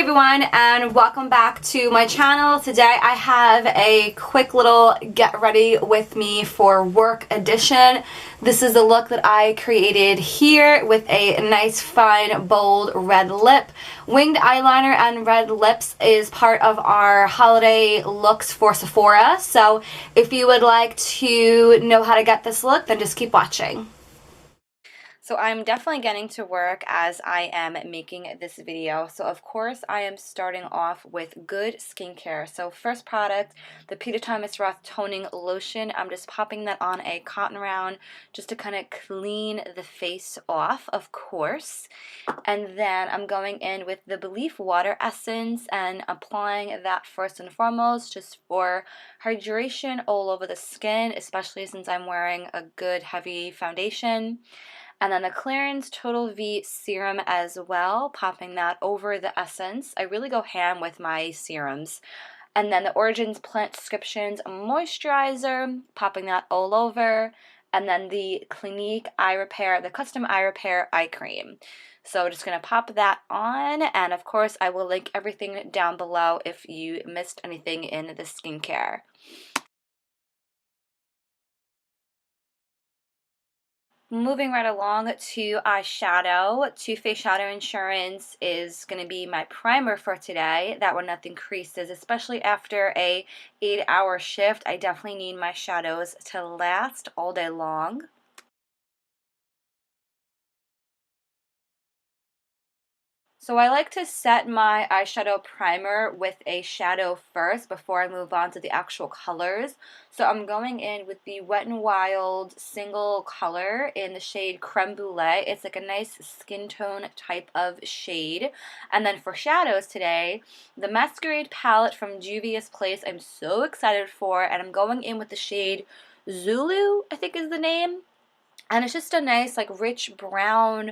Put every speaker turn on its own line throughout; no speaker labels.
everyone, and welcome back to my channel. Today I have a quick little get ready with me for work edition. This is the look that I created here with a nice fine bold red lip. Winged eyeliner and red lips is part of our holiday looks for Sephora, so if you would like to know how to get this look, then just keep watching. So I'm definitely getting to work as I am making this video. So of course I am starting off with good skincare. So first product, the Thomas Roth toning lotion. I'm just popping that on a cotton round just to kind of clean the face off, of course. And then I'm going in with the Belief water essence and applying that first and foremost just for hydration all over the skin, especially since I'm wearing a good heavy foundation. And then the Clarins Total V serum as well, popping that over the essence. I really go ham with my serums. And then the Origins Plantscription moisturizer, popping that all over. And then the Clinique eye repair, the custom eye repair eye cream. So just going to pop that on, and of course I will link everything down below if you missed anything in the skincare. Moving right along to eyeshadow, Too Faced Shadow Insurance is going to be my primer for today. That one nothing creases, especially after a 8-hour shift. I definitely need my shadows to last all day long. So I like to set my eyeshadow primer with a shadow first before I move on to the actual colors. So I'm going in with the Wet n Wild single color in the shade Creme Brulee. It's like a nice skin tone type of shade. And then for shadows today, the Masquerade palette from Juvias Place I'm so excited for, and I'm going in with the shade Zulu, I think is the name. And it's just a nice like rich brown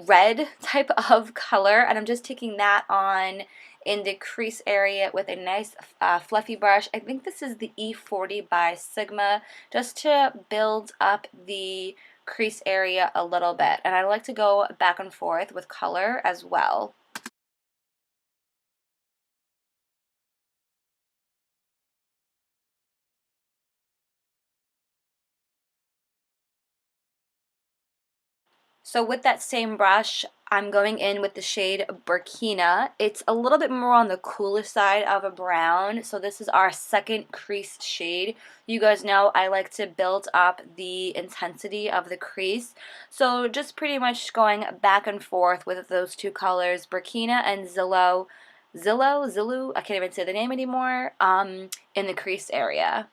red type of color, and I'm just taking that on in the crease area with a nice fluffy brush. I think this is the E40 by Sigma, just to build up the crease area a little bit, and I like to go back and forth with color as well. So with that same brush, I'm going in with the shade Burkina. It's a little bit more on the cooler side of a brown, so this is our second crease shade. You guys know I like to build up the intensity of the crease, so just pretty much going back and forth with those two colors, Burkina and Zillow, I can't even say the name anymore, in the crease area.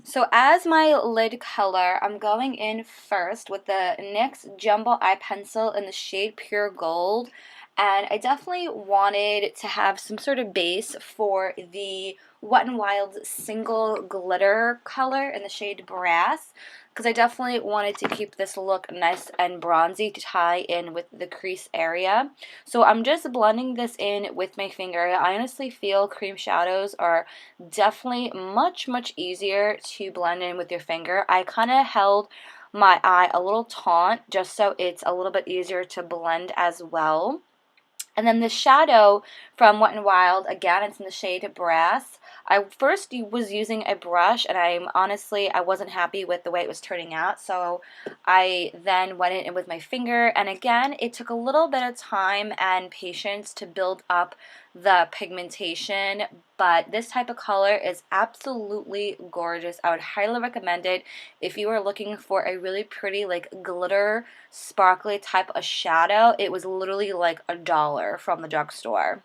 So as my lid color, I'm going in first with the NYX Jumbo Eye Pencil in the shade Pure Gold. And I definitely wanted to have some sort of base for the Wet n Wild single glitter color in the shade Brass, because I definitely wanted to keep this look nice and bronzy to tie in with the crease area. So I'm just blending this in with my finger. I honestly feel cream shadows are definitely much easier to blend in with your finger. I kind of held my eye a little taut just so it's a little bit easier to blend as well. And then the shadow from Wet n Wild, again, it's in the shade Brass. I first was using a brush, and I wasn't happy with the way it was turning out, so I then went in with my finger, and again, it took a little bit of time and patience to build up the pigmentation, but this type of color is absolutely gorgeous. I would highly recommend it if you are looking for a really pretty like glitter sparkly type of shadow. It was literally like $1 from the drugstore.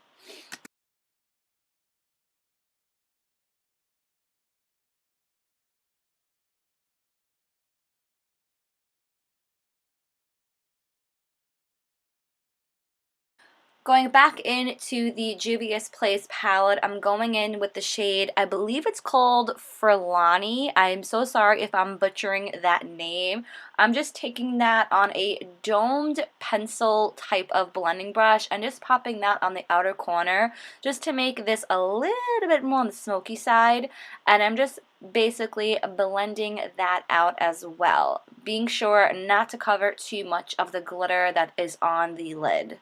Going back into the Juvias Place palette, I'm going in with the shade, I believe it's called Frulani. I'm so sorry if I'm butchering that name. I'm just taking that on a domed pencil type of blending brush and just popping that on the outer corner just to make this a little bit more on the smoky side. And I'm just basically blending that out as well, being sure not to cover too much of the glitter that is on the lid.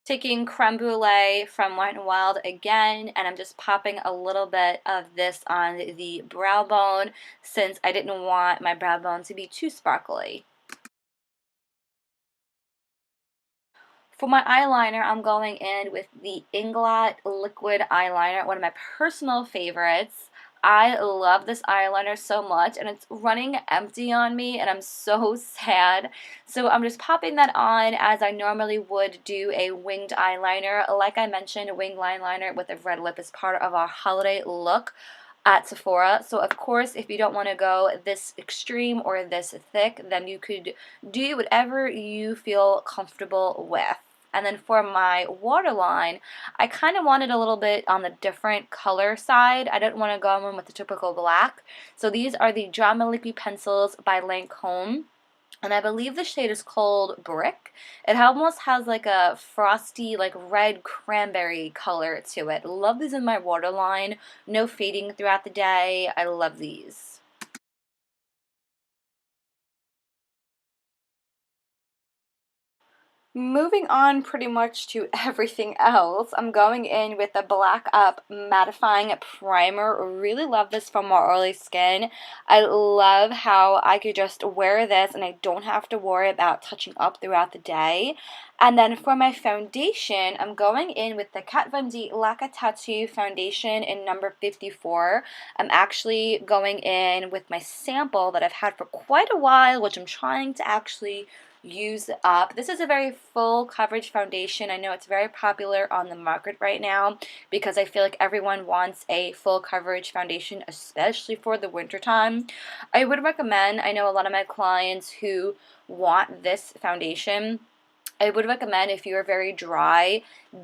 Taking creme brulee from Wet n Wild again, and I'm just popping a little bit of this on the brow bone since I didn't want my brow bone to be too sparkly. For my eyeliner, I'm going in with the Inglot liquid eyeliner, one of my personal favorites. I love this eyeliner so much, and it's running empty on me, and I'm so sad. So I'm just popping that on as I normally would do a winged eyeliner. Like I mentioned, a winged eyeliner with a red lip is part of our holiday look at Sephora. So of course, if you don't want to go this extreme or this thick, then you could do whatever you feel comfortable with. And then for my waterline, I kind of wanted a little bit on the different color side. I didn't want to go in with the typical black. So these are the Drama Liqui pencils by Lancome. And I believe the shade is called Brique. It almost has like a frosty, like red cranberry color to it. Love these in my waterline. No fading throughout the day. I love these. Moving on pretty much to everything else, I'm going in with the Black Up Mattifying Primer. Really love this for more oily skin. I love how I could just wear this and I don't have to worry about touching up throughout the day. And then for my foundation, I'm going in with the Kat Von D Lacquer Tattoo Foundation in number 54. I'm actually going in with my sample that I've had for quite a while, which I'm trying to actually use up. This is a very full coverage foundation. I know it's very popular on the market right now because I feel like everyone wants a full coverage foundation, especially for the winter time. I would recommend, I know a lot of my clients who want this foundation, I would recommend if you're very dry,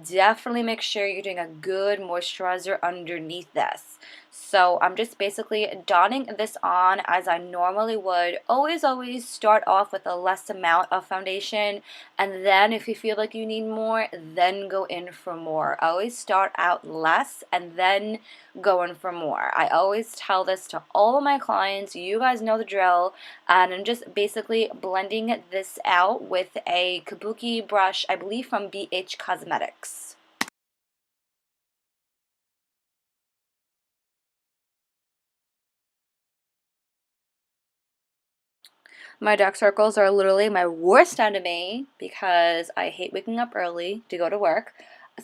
definitely make sure you're doing a good moisturizer underneath this. So I'm just basically donning this on as I normally would. Always start off with a less amount of foundation, and then if you feel like you need more, then go in for more. Always start out less and then go in for more. I always tell this to all of my clients. You guys know the drill. And I'm just basically blending this out with a kabuki brush, I believe from BH Cosmetics. My dark circles are literally my worst enemy because I hate waking up early to go to work.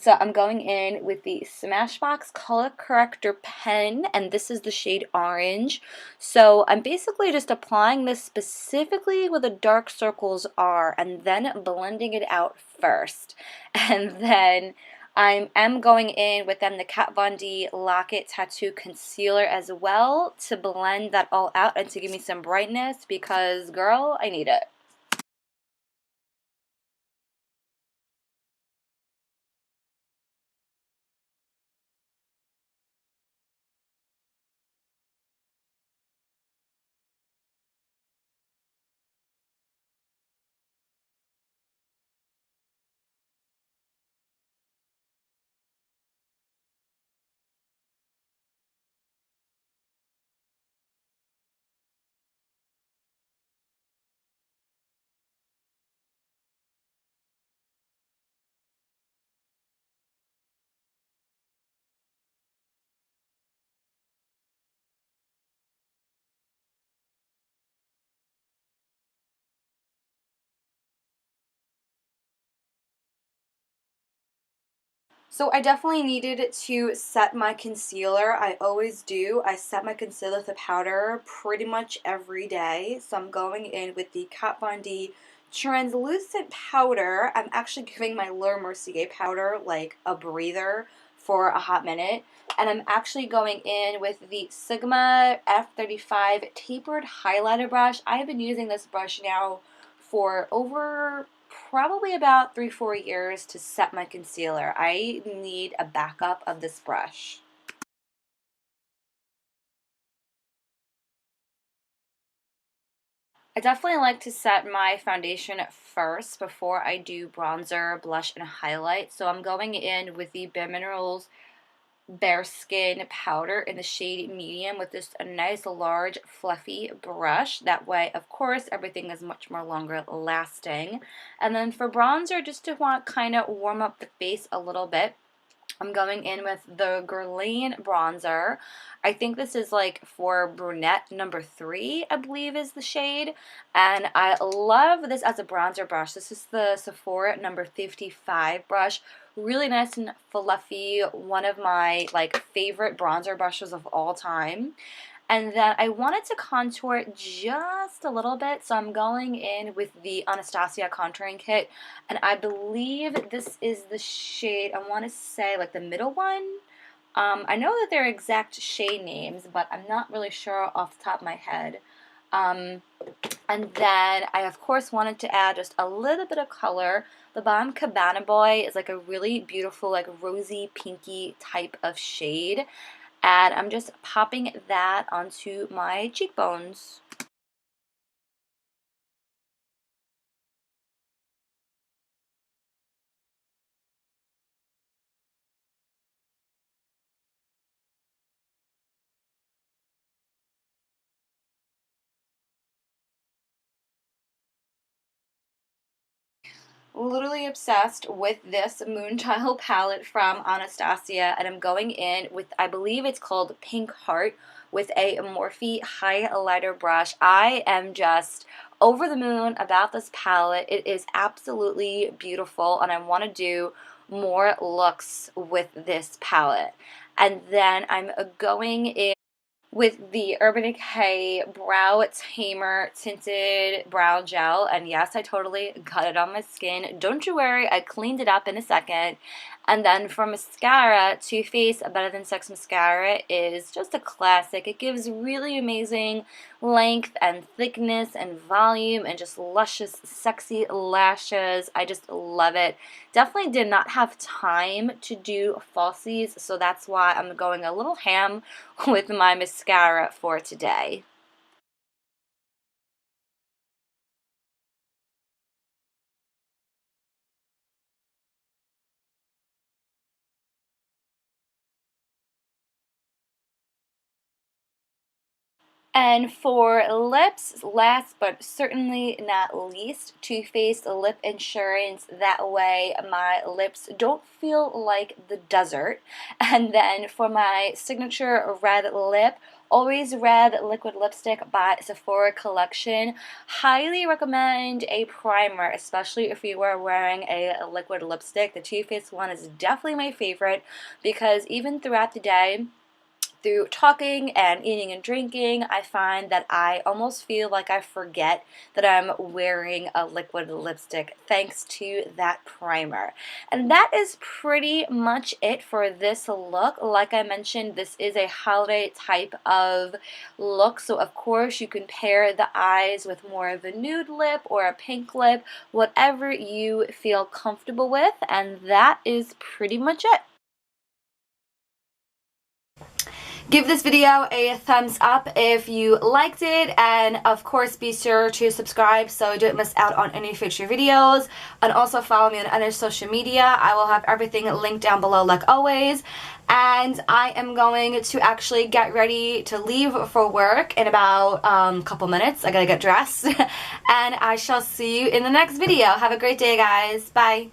So I'm going in with the Smashbox Color Corrector pen, and this is the shade Orange. So I'm basically just applying this specifically where the dark circles are and then blending it out first. And then I am going in with the Kat Von D Lock-It Tattoo Concealer as well to blend that all out and to give me some brightness because, girl, I need it. So I definitely needed to set my concealer. I always do. I set my concealer with a powder pretty much every day. So I'm going in with the Kat Von D translucent powder. I'm actually giving my Le Mercier powder like a breather for a hot minute. And I'm actually going in with the Sigma F35 tapered highlighter brush. I've been using this brush now for over probably about 3-4 years to set my concealer. I need a backup of this brush. I definitely like to set my foundation first before I do bronzer, blush, and highlight. So I'm going in with the Bare Minerals Bare Skin powder in the shade medium with just a nice large fluffy brush. That way, of course, everything is much more longer lasting. And then for bronzer, just to want kind of warm up the face a little bit, I'm going in with the Guerlain bronzer. I think this is like for brunette number 3, I believe is the shade. And I love this as a bronzer brush. This is the Sephora number 55 brush. Really nice and fluffy. One of my like favorite bronzer brushes of all time. And then I wanted to contour just a little bit, so I'm going in with the Anastasia contouring kit, and I believe this is the shade, I want to say like the middle one. I know that they're exact shade names, but I'm not really sure off the top of my head. And then I of course wanted to add just a little bit of color. The Balm Cabana Boy is like a really beautiful like rosy pinky type of shade. And I'm just popping that onto my cheekbones. Literally obsessed with this Moonchild palette from Anastasia, and I'm going in with, I believe it's called Pink Heart, with a Morphe highlighter brush. I am just over the moon about this palette. It is absolutely beautiful, and I want to do more looks with this palette. And then I'm going in with the Urban Decay Brow Tamer Tinted Brow Gel. And yes, I totally got it on my skin. Don't you worry, I cleaned it up in a second. And then for mascara, Too Faced Better Than Sex Mascara is just a classic. It gives really amazing length and thickness and volume and just luscious, sexy lashes. I just love it. Definitely did not have time to do falsies, so that's why I'm going a little ham with my mascara for today. And for lips, last but certainly not least, Too Faced Lip Insurance. That way my lips don't feel like the desert. And then for my signature red lip, Always Red Liquid Lipstick by Sephora Collection. Highly recommend a primer, especially if you are wearing a liquid lipstick. The Too Faced one is definitely my favorite because even throughout the day, through talking and eating and drinking, I find that I almost feel like I forget that I'm wearing a liquid lipstick thanks to that primer. And that is pretty much it for this look. Like I mentioned, this is a holiday type of look, so of course you can pair the eyes with more of a nude lip or a pink lip, whatever you feel comfortable with, and that is pretty much it. Give this video a thumbs up if you liked it, and of course be sure to subscribe so you don't miss out on any future videos, and also follow me on other social media. I will have everything linked down below like always, and I am going to actually get ready to leave for work in about a couple minutes. I gotta get dressed and I shall see you in the next video. Have a great day, guys. Bye.